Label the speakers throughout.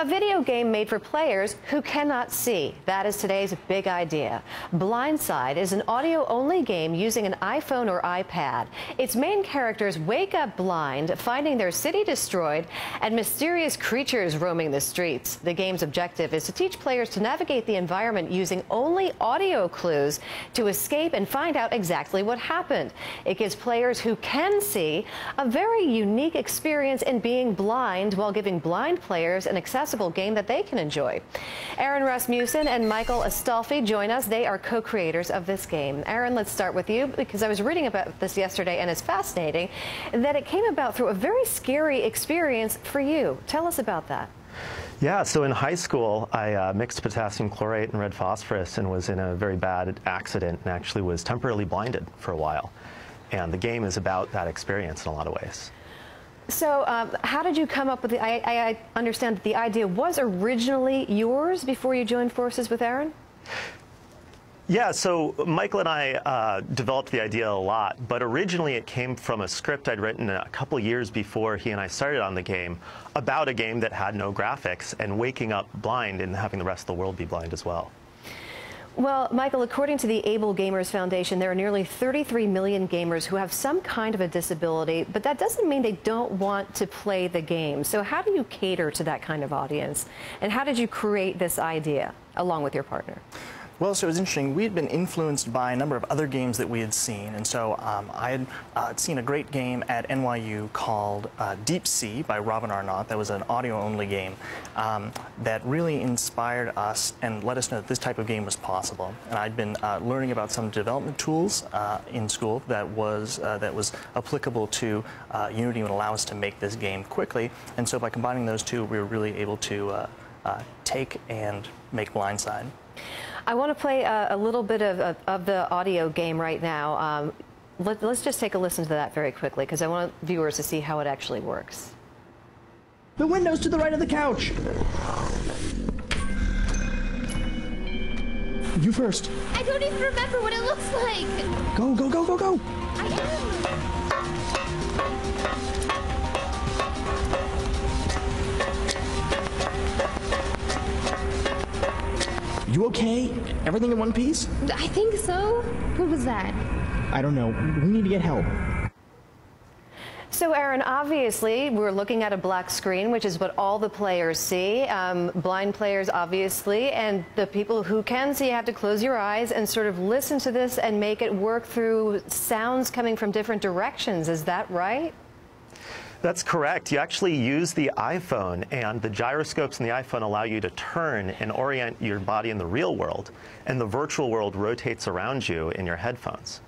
Speaker 1: A video game made for players who cannot see. That is today's big idea. Blindside is an audio-only game using an iPhone or iPad. Its main characters wake up blind, finding their city destroyed, and mysterious creatures roaming the streets. The game's objective is to teach players to navigate the environment using only audio clues to escape and find out exactly what happened. It gives players who can see a very unique experience in being blind while giving blind players an accessible game that they can enjoy. Aaron Rasmussen and Michael Astolfi join us. They are co-creators of this game. Aaron, let's start with you, because I was reading about this yesterday, and it's fascinating that it came about through a very scary experience for you. Tell us about that.
Speaker 2: Yeah, so in high school, I mixed potassium chlorate and red phosphorus and was in a very bad accident and actually was temporarily blinded for a while. And the game is about that experience in a lot of ways.
Speaker 1: So how did you come up with the, I understand that the idea was originally yours before you joined forces with Aaron?
Speaker 2: Yeah, so Michael and I developed the idea a lot, but originally it came from a script I'd written a couple years before he and I started on the game about a game that had no graphics and waking up blind and having the rest of the world be blind as well.
Speaker 1: Well, Michael, according to the Able Gamers Foundation, there are nearly 33 million gamers who have some kind of a disability, but that doesn't mean they don't want to play the game. So how do you cater to that kind of audience? And how did you create this idea along with your partner?
Speaker 3: Well, so it was interesting. We had been influenced by a number of other games that we had seen. And so I had seen a great game at NYU called Deep Sea by Robin Arnott. That was an audio-only game that really inspired us and let us know that this type of game was possible. And I'd been learning about some development tools in school that was applicable to Unity and would allow us to make this game quickly. And so by combining those two, we were really able to take and make Blindside.
Speaker 1: I want to play a little bit of the audio game right now. Let's just take a listen to that very quickly, because I want viewers to see how it actually works.
Speaker 4: The window's to the right of the couch. You first.
Speaker 5: I don't even remember what it looks like.
Speaker 4: Go, go, go, go, go.
Speaker 5: I am.
Speaker 4: You okay? Everything in one piece?
Speaker 5: I think so. What was that?
Speaker 4: I don't know. We need to get help.
Speaker 1: So, Aaron, obviously, we're looking at a black screen, which is what all the players see. Blind players, obviously, and the people who can see have to close your eyes and sort of listen to this and make it work through sounds coming from different directions. Is that right?
Speaker 2: That's correct. You actually use the iPhone, and the gyroscopes in the iPhone allow you to turn and orient your body in the real world, and the virtual world rotates around you in your headphones.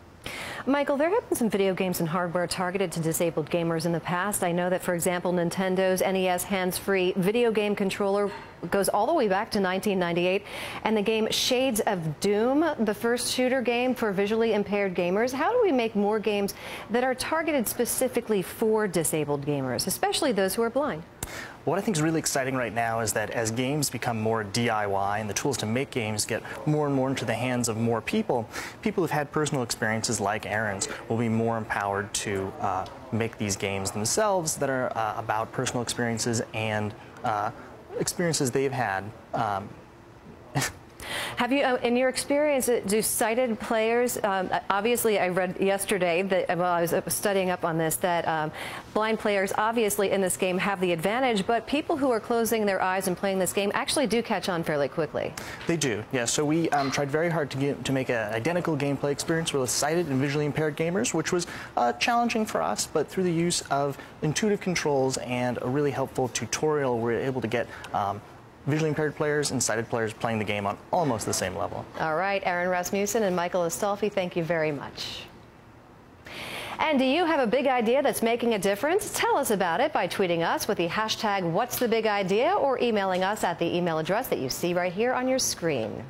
Speaker 1: Michael, there have been some video games and hardware targeted to disabled gamers in the past. I know that, for example, Nintendo's NES hands-free video game controller goes all the way back to 1998, and the game Shades of Doom, the first shooter game for visually impaired gamers. How do we make more games that are targeted specifically for disabled gamers, especially those who are blind?
Speaker 3: What I think is really exciting right now is that as games become more DIY and the tools to make games get more and more into the hands of more people, people who've had personal experiences like Aaron's will be more empowered to make these games themselves that are about personal experiences and experiences they've had.
Speaker 1: Have you, in your experience, do sighted players, obviously I read yesterday that, while I was studying up on this, that blind players obviously in this game have the advantage, but people who are closing their eyes and playing this game actually do catch on fairly quickly. They
Speaker 3: do, yeah. So we tried very hard to make an identical gameplay experience with sighted and visually impaired gamers, which was challenging for us, but through the use of intuitive controls and a really helpful tutorial, we're able to get visually impaired players and sighted players playing the game on almost the same level.
Speaker 1: All right, Aaron Rasmussen and Michael Astolfi, thank you very much. And do you have a big idea that's making a difference? Tell us about it by tweeting us with the hashtag #What'sTheBigIdea or emailing us at the email address that you see right here on your screen.